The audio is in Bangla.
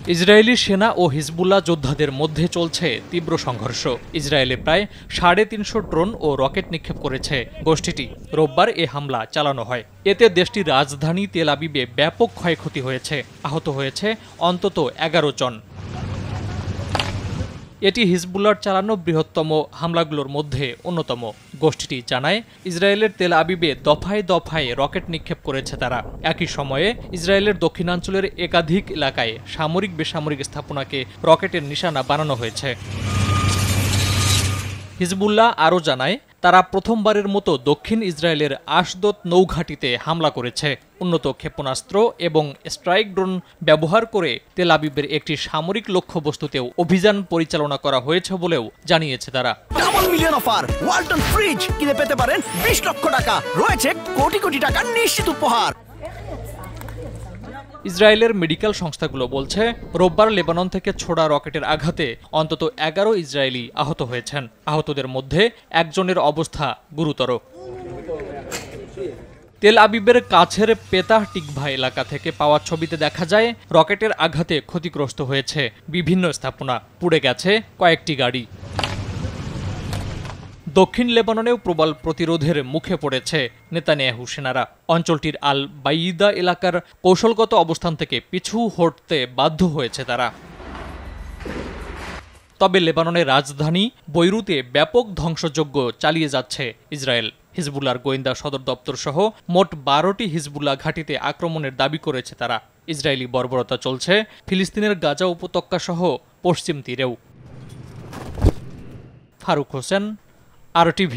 ইসরায়েলি সেনা ও হিজবুল্লাহ যোদ্ধাদের মধ্যে চলছে তীব্র সংঘর্ষ। ইসরায়েলে প্রায় ৩৫০ ড্রোন ও রকেট নিক্ষেপ করেছে গোষ্ঠীটি। রোববার এ হামলা চালানো হয়। এতে দেশটির রাজধানী তেল আবিবে ব্যাপক ক্ষয়ক্ষতি হয়েছে। আহত হয়েছে অন্তত ১১ জন। এটি হিজবুল্লাহর চালানো বৃহত্তম হামলাগুলোর মধ্যে অন্যতম। গোষ্ঠীটি জানায়, ইসরায়েলের তেল আবিবে দফায় দফায় রকেট নিক্ষেপ করেছে তারা। একই সময়ে ইসরায়েলের দক্ষিণাঞ্চলের একাধিক এলাকায় সামরিক বেসামরিক স্থাপনাকে রকেটের নিশানা বানানো হয়েছে। হিজবুল্লাহ আরও জানায়, তারা প্রথমবারের মতো দক্ষিণ ইসরায়েলের আশদোদ নৌঘাঁটিতে হামলা করেছে। উন্নত ক্ষেপণাস্ত্র এবং স্ট্রাইক ড্রোন ব্যবহার করে তেল আবিবের একটি সামরিক লক্ষ্যবস্তুতেও অভিযান পরিচালনা করা হয়েছে বলেও জানিয়েছে তারা। Double million offer Walton fridge কিনে পেতে পারেন ২০ লক্ষ টাকা, রয়েছে কোটি কোটি টাকার নিশ্চিত উপহার। ইসরায়েলের মেডিকেল সংস্থাগুলো বলছে, রোববার লেবানন থেকে ছোড়া রকেটের আঘাতে অন্তত ১১ ইসরায়েলি আহত হয়েছেন। আহতদের মধ্যে একজনের অবস্থা গুরুতর। তেল আবিবের কাছের পেতাহ টিকভা এলাকা থেকে পাওয়া ছবিতে দেখা যায়, রকেটের আঘাতে ক্ষতিগ্রস্ত হয়েছে বিভিন্ন স্থাপনা, পুড়ে গেছে কয়েকটি গাড়ি। দক্ষিণ লেবাননেও প্রবল প্রতিরোধের মুখে পড়েছে নেতানিয়াহু সেনারা। অঞ্চলটির আল বাইদা এলাকার কৌশলগত অবস্থান থেকে পিছু হটতে বাধ্য হয়েছে তারা। তবে লেবাননের রাজধানী বৈরুতে ব্যাপক ধ্বংসযজ্ঞ চালিয়ে যাচ্ছে ইসরায়েল। হিজবুল্লাহর গোয়েন্দা সদর দপ্তর সহ মোট ১২টি হিজবুল্লাহ ঘাঁটিতে আক্রমণের দাবি করেছে তারা। ইসরায়েলি বর্বরতা চলছে ফিলিস্তিনের গাজা উপত্যকা সহ পশ্চিম তীরেও। ফারুক হোসেন, RTV।